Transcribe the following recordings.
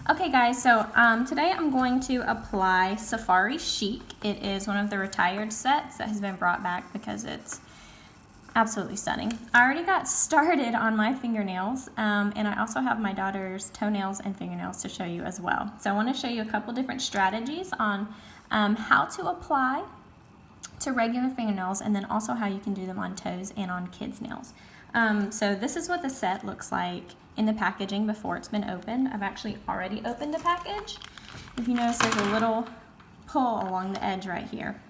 Okay guys, so today I'm going to apply Safari Chic. It is one of the retired sets that has been brought back because it's absolutely stunning. I already got started on my fingernails, and I also have my daughter's toenails and fingernails to show you as well. So I want to show you a couple different strategies on how to apply to regular fingernails, and then also how you can do them on toes and on kids' nails. So this is what the set looks like in the packaging before it's been opened. I've actually already opened the package. If you notice, there's a little pull along the edge right here.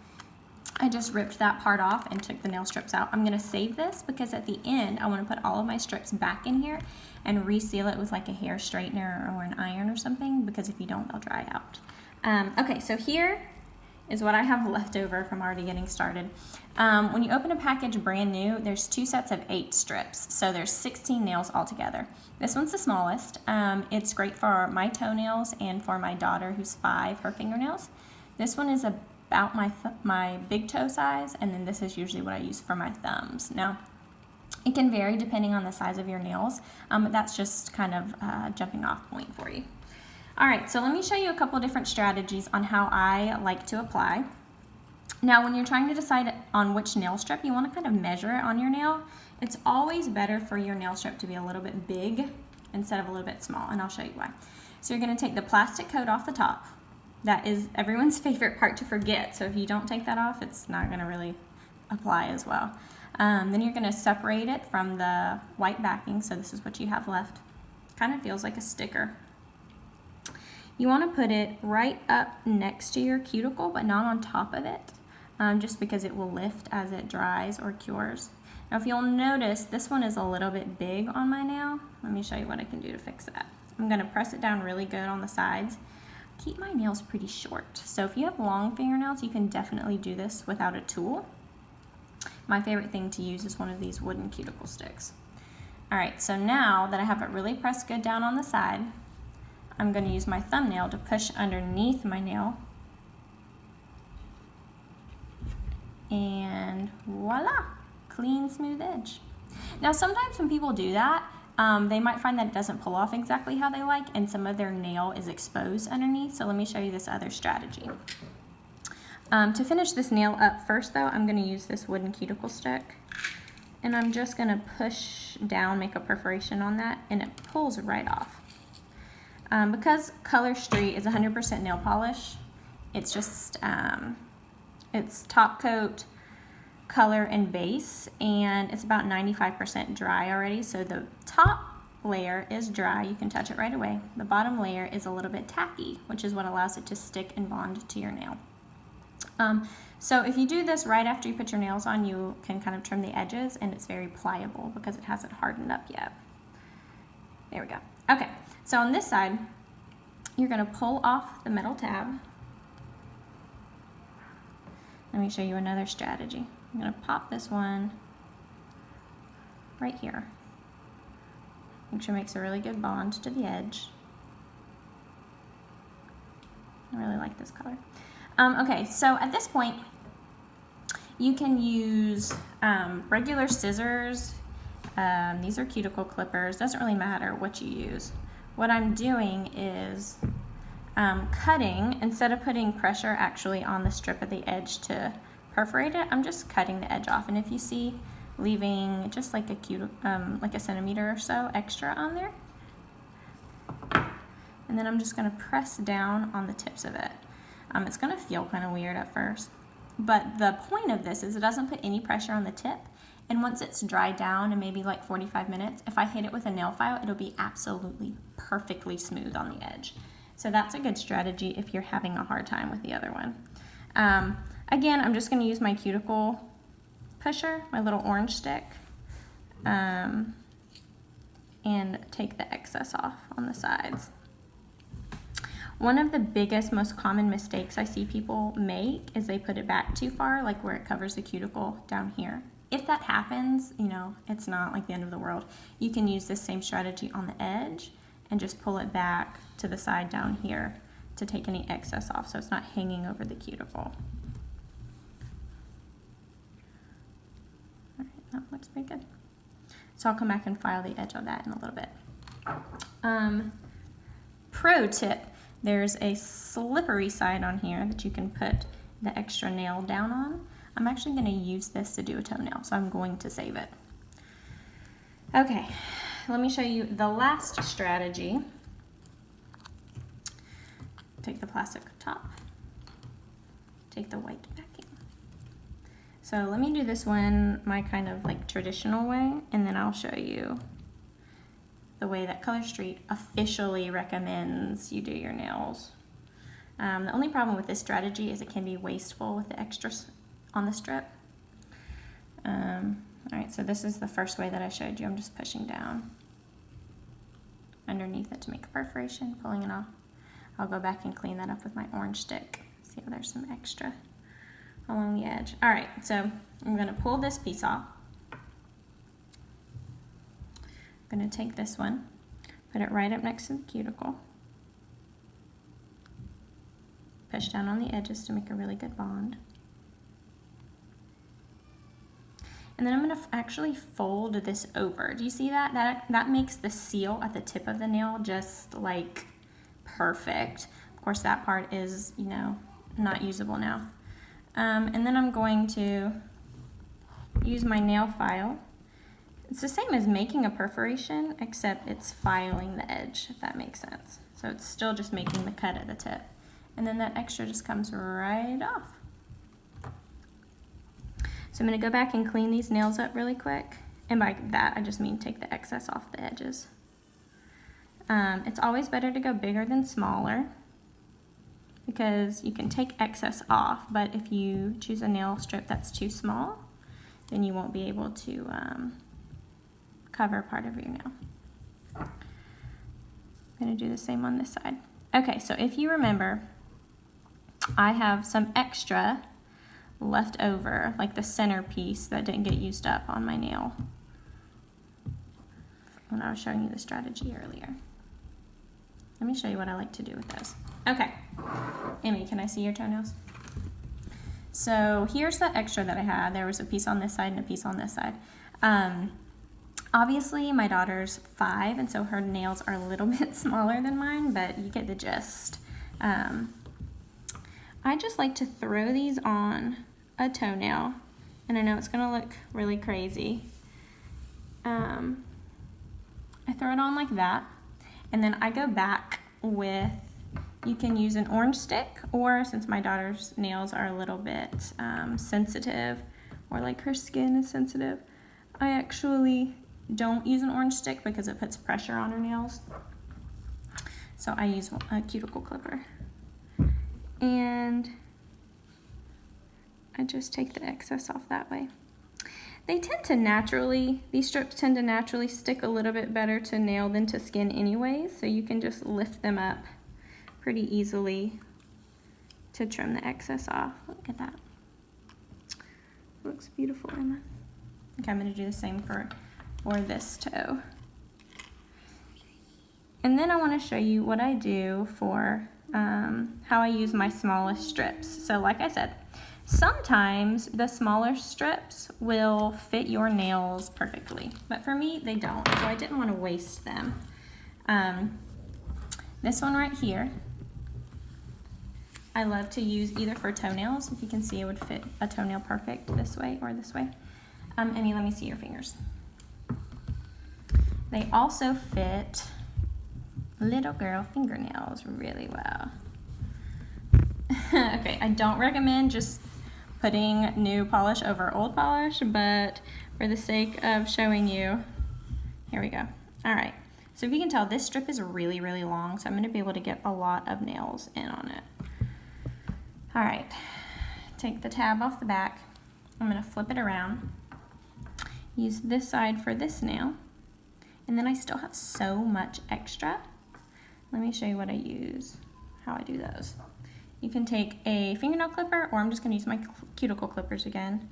I just ripped that part off and took the nail strips out. I'm gonna save this because at the end, I wanna put all of my strips back in here and reseal it with like a hair straightener or an iron or something, because if you don't, they'll dry out. Okay, so here is what I have left over from already getting started. When you open a package brand new, there's 2 sets of 8 strips, so there's 16 nails altogether. This one's the smallest. It's great for my toenails and for my daughter, who's 5, her fingernails. This one is about my big toe size, and then this is usually what I use for my thumbs. Now, it can vary depending on the size of your nails, but that's just kind of a jumping off point for you. All right, so let me show you a couple different strategies on how I like to apply. Now, when you're trying to decide on which nail strip you want to kind of measure it on your nail, it's always better for your nail strip to be a little bit big instead of a little bit small, and I'll show you why. So you're going to take the plastic coat off the top. That is everyone's favorite part to forget, so if you don't take that off, it's not going to really apply as well. Then you're going to separate it from the white backing, so this is what you have left. Kind of feels like a sticker. You want to put it right up next to your cuticle, but not on top of it, just because it will lift as it dries or cures. Now, if you'll notice, this one is a little bit big on my nail. Let me show you what I can do to fix that. I'm going to press it down really good on the sides. Keep my nails pretty short, so if you have long fingernails, you can definitely do this without a tool. My favorite thing to use is one of these wooden cuticle sticks. All right, so now that I have it really pressed good down on the side, I'm going to use my thumbnail to push underneath my nail, and voila, clean, smooth edge. Now, sometimes when people do that, they might find that it doesn't pull off exactly how they like, and some of their nail is exposed underneath. So let me show you this other strategy. To finish this nail up first, though, I'm going to use this wooden cuticle stick, and I'm just going to push down, make a perforation on that, and it pulls right off. Because Color Street is 100% nail polish, it's just it's top coat, color, and base, and it's about 95% dry already. So the top layer is dry, you can touch it right away. The bottom layer is a little bit tacky, which is what allows it to stick and bond to your nail. So if you do this right after you put your nails on, you can kind of trim the edges, and it's very pliable because it hasn't hardened up yet. There we go. Okay, so on this side, you're going to pull off the metal tab. Let me show you another strategy. I'm going to pop this one right here. Make sure it makes a really good bond to the edge. I really like this color. Okay, so at this point, you can use regular scissors. These are cuticle clippers. Doesn't really matter what you use. What I'm doing is cutting, instead of putting pressure actually on the strip at the edge to perforate it, I'm just cutting the edge off. And if you see, leaving just like like a centimeter or so extra on there. And then I'm just going to press down on the tips of it. It's going to feel kind of weird at first, but the point of this is it doesn't put any pressure on the tip. And once it's dried down in maybe like 45 minutes, if I hit it with a nail file, it'll be absolutely perfectly smooth on the edge. So that's a good strategy if you're having a hard time with the other one. Again, I'm just going to use my cuticle pusher, my little orange stick, and take the excess off on the sides. One of the biggest, most common mistakes I see people make is they put it back too far, like where it covers the cuticle down here. If that happens, you know, it's not like the end of the world. You can use this same strategy on the edge and just pull it back to the side down here to take any excess off, so it's not hanging over the cuticle. All right, that looks pretty good. So I'll come back and file the edge of that in a little bit. pro tip, there's a slippery side on here that you can put the extra nail down on. I'm actually going to use this to do a toenail, so I'm going to save it. Okay, let me show you the last strategy. Take the plastic top, take the white backing. So let me do this one my kind of like traditional way, and then I'll show you the way that Color Street officially recommends you do your nails. The only problem with this strategy is it can be wasteful with the extras on the strip. All right, so this is the first way that I showed you. I'm just pushing down underneath it to make a perforation, pulling it off. I'll go back and clean that up with my orange stick. See if there's some extra along the edge. All right, so I'm gonna pull this piece off. I'm gonna take this one, put it right up next to the cuticle. Push down on the edges to make a really good bond. And then I'm gonna actually fold this over. Do you see that? That makes the seal at the tip of the nail just like perfect. Of course, that part is, you know, not usable now. And then I'm going to use my nail file. It's the same as making a perforation, except it's filing the edge, if that makes sense. So it's still just making the cut at the tip. And then that extra just comes right off. So I'm gonna go back and clean these nails up really quick. And by that, I just mean take the excess off the edges. It's always better to go bigger than smaller, because you can take excess off, but if you choose a nail strip that's too small, then you won't be able to cover part of your nail. I'm gonna do the same on this side. Okay, so if you remember, I have some extra left over, like the center piece that didn't get used up on my nail when I was showing you the strategy earlier. Let me show you what I like to do with those. Okay, Amy, can I see your toenails? So here's the extra that I had. There was a piece on this side and a piece on this side. Obviously my daughter's 5, and so her nails are a little bit smaller than mine, but you get the gist. I just like to throw these on a toenail, and I know it's gonna look really crazy. I throw it on like that, and then I go back with, you can use an orange stick, or since my daughter's nails are a little bit sensitive, or like her skin is sensitive, I actually don't use an orange stick because it puts pressure on her nails. So I use a cuticle clipper. And I just take the excess off that way. They tend to naturally, these strips tend to naturally stick a little bit better to nail than to skin anyways, so you can just lift them up pretty easily to trim the excess off. Look at that. Looks beautiful, Emma. Okay, I'm gonna do the same for this toe. And then I wanna show you what I do for how I use my smallest strips. So like I said, sometimes the smaller strips will fit your nails perfectly, but for me, they don't, so I didn't want to waste them. This one right here, I love to use either for toenails. If you can see, it would fit a toenail perfect this way or this way. Emmy, let me see your fingers. They also fit little girl fingernails really well. Okay, I don't recommend just putting new polish over old polish, but for the sake of showing you, here we go. All right, so if you can tell, this strip is really, really long, so I'm gonna be able to get a lot of nails in on it. All right, take the tab off the back. I'm gonna flip it around, use this side for this nail, and then I still have so much extra. Let me show you what I use, how I do those. You can take a fingernail clipper, or I'm just gonna use my cuticle clippers again.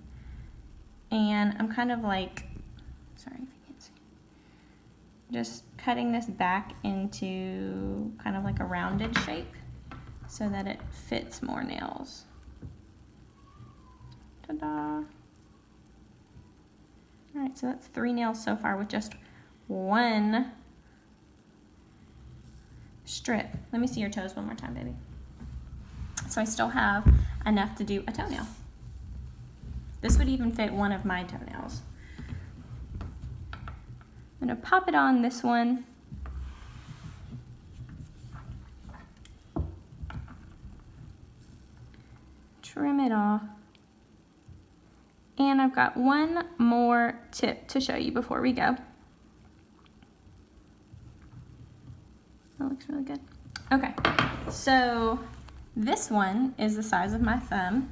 And I'm kind of like, sorry if you can't see, just cutting this back into kind of like a rounded shape so that it fits more nails. Ta-da. All right, so that's 3 nails so far with just one strip. Let me see your toes one more time, baby. So I still have enough to do a toenail. This would even fit one of my toenails. I'm gonna pop it on this one. Trim it off. And I've got one more tip to show you before we go. That looks really good. Okay, so this one is the size of my thumb.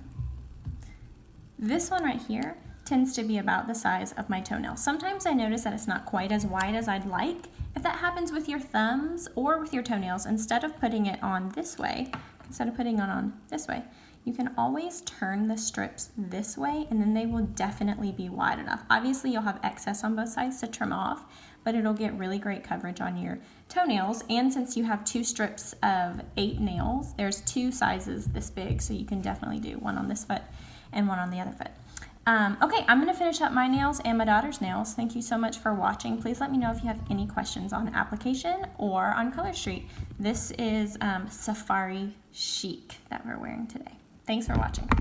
This one right here tends to be about the size of my toenail. Sometimes I notice that it's not quite as wide as I'd like. If that happens with your thumbs or with your toenails, instead of putting it on this way, instead of putting it on this way, you can always turn the strips this way and then they will definitely be wide enough. Obviously you'll have excess on both sides to trim off, but it'll get really great coverage on your toenails. And since you have 2 strips of 8 nails, there's 2 sizes this big, so you can definitely do one on this foot and one on the other foot. Okay, I'm gonna finish up my nails and my daughter's nails. Thank you so much for watching. Please let me know if you have any questions on application or on Color Street. This is Safari Chic that we're wearing today. Thanks for watching.